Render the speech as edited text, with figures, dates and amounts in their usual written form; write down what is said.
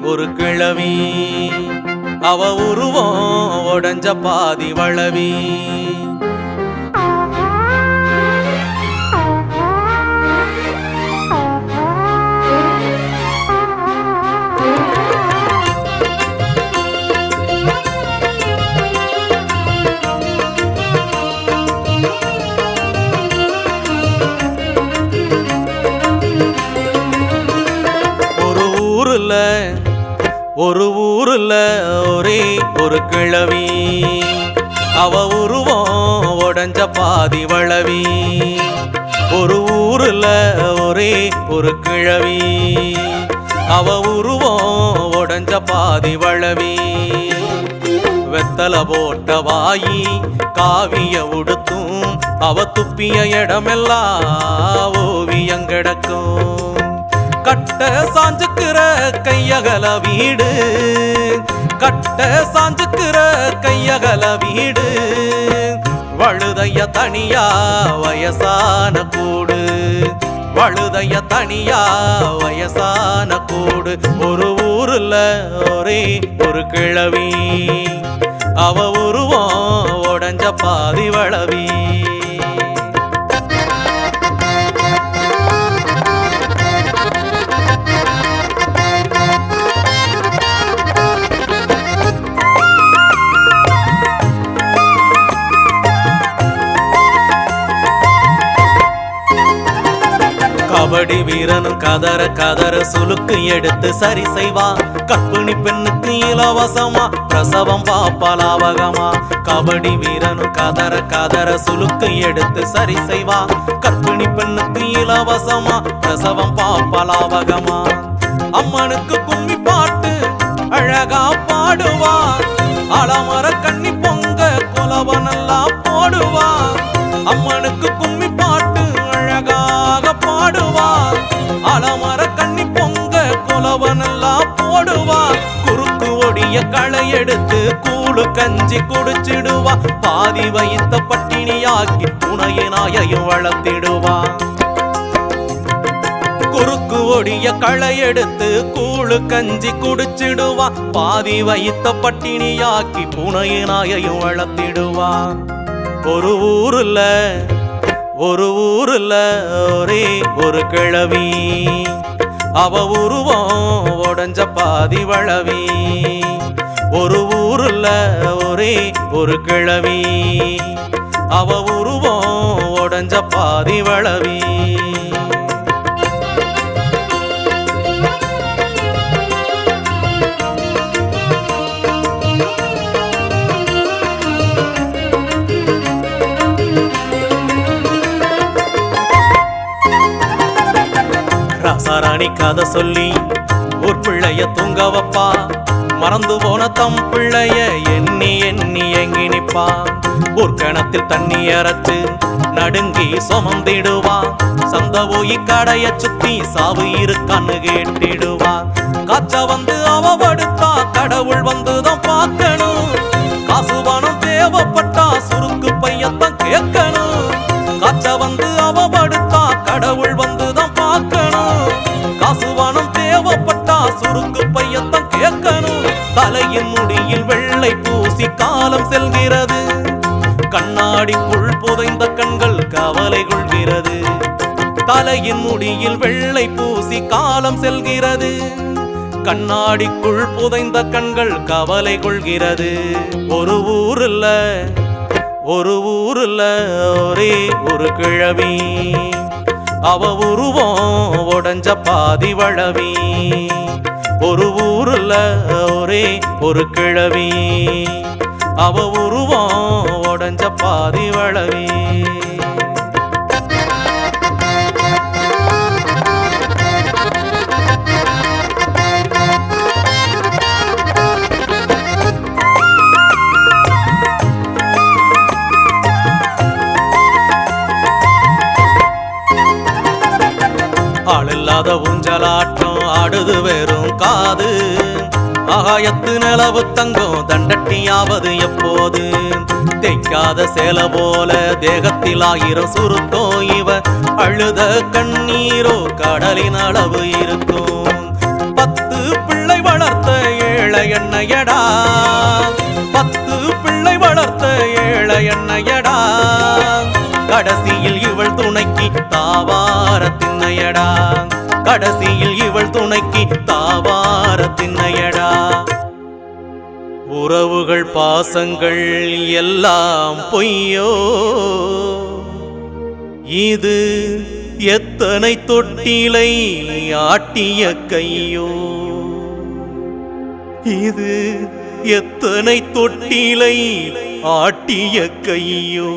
ஒரு கிழவி அவ உருவம் உடஞ்ச பாதி வளவி ஒரு ஊருல ஒரே ஒரு கிழவி அவ உருவம் உடஞ்ச பாதி வளவி ஒரு ஊருல ஒரே ஒரு கிழவி அவ உருவம் உடஞ்ச பாதி வளவி வெத்தல போட்ட வாயி காவிய உடுத்தும் அவ துப்பிய இடமெல்லாம் ஓவியங்கிடக்கும் கட்ட சாஞ்சுக்கிற கையகல வீடு கட்ட சாஞ்சுக்கிற கையகல வீடு வழுதைய தனியா வயசான கூடு வழுதைய தனியா வயசான கூடு ஒரு ஊருல ஒரே ஒரு கிழவி அவ உருவம் உடஞ்ச பாதி வளவி கபடி வீரனும் கதற கதற சுலுக்கு எடுத்து சரி செய்வா கற்பிணி பெண்ணுக்கு இலவசமா பிரசவம் பாப்பலாவகமா கபடி வீரனும் கதற கதற சுலுக்கு எடுத்து சரி செய்வா கற்பிணி பெண்ணுக்கு இலவசமா பிரசவம் பாப்பலாவகமா அம்மனுக்கு கும்மி பாட்டு அழகா பாடுவா அலமர கண்ணி பொங்க குலவனெல்லாம் போடுவா அம்மனுக்கு கும்மி பாட்டு அழகாக பாடுவா அலமர கண்ணி பொங்க குலவனெல்லாம் போடுவா குறுக்கு ஒடிய களை எடுத்து கூழு கஞ்சி குடிச்சிடுவா பாதி வைத்த பட்டினியாக்கி துணையினாயையும் வளர்த்திடுவா குறுக்கு ஒடிய களை எடுத்து கூழு கஞ்சி குடிச்சிடுவா பாதி வைத்த பட்டினியாக்கி புனையினாயையும் வளர்த்திடுவா ஒரு ஊருல ஒரே ஒரு கிழவி அவ உருவம் உடஞ்ச பாதி வளவி ஒரு ஊருல ஒரே ஒரு கிழவி அவ உருவம் உடஞ்ச பாதி வளவி ராசாராணி கதை சொல்லி ஒரு பிள்ளைய தூங்க வைப்பா மறந்து போன தம் பிள்ளைய எண்ணி எண்ணி எங்கி நிப்பா ஒரு கிணத்தில் தண்ணி அரைச்சு நடுங்கி சுமந்திடுவா சந்த போய் கடைய சுத்தி சாவு இருக்கான்னு கேட்டிடுவா காய்ச்ச வந்து அவ படுத்தா கடவுள் வந்துதான் பார்க்கணும் காசு பணம் தேவைப்பட்டா சுருக்கு பையத்தான் கேட்கணும் காய்ச்ச வந்து அவ படுத்தா கடவுள் வந்துதான் பார்க்கணும் காசுவானம் தேவைப்பட்டா சுருக்கு பையத்தான் கேட்கணும் தலையின் முடியில் வெள்ளை பூசி காலம் செல்கிறது கண்ணாடிக்குள் புதைந்த கண்கள் கவலை கொள்கிறது தலையின் முடியில் வெள்ளை பூசி காலம் செல்கிறது கண்ணாடிக்குள் புதைந்த கண்கள் கவலை கொள்கிறது ஒரு ஊருல ஒரே ஒரு கிழவி அவ உருவம் உடஞ்ச பாதி வளவி ஒரு ஊருல ஒரே ஒரு கிழவி அவ உருவம் உடஞ்ச பாதி வளவி ஆளில்லாத ஊஞ்சலாட்டம் ஆடுது வெறும் காது ஆகாயத்து நிலவு தங்கம் தண்டட்டியாவது எப்போது தேய்க்காத சேல போல தேகத்தில் ஆயிரம் சுருக்கம் இவ அழுத கண்ணீரோ கடலின் அளவு இருக்கும் 10 பிள்ளை வளர்த்த எண்ணையடா 10 பிள்ளை வளர்த்த ஏழை எண்ணையடா கடைசியில் இவள் துணைக்கு தாவார திண்ணையடா கடைசியில் இவள் துணைக்கு தாவார திண்ணையடா உறவுகள் பாசங்கள் எல்லாம் பொய்யோ இது எத்தனை தொட்டிலை ஆட்டிய கையோ இது எத்தனை தொட்டிலை ஆட்டிய கையோ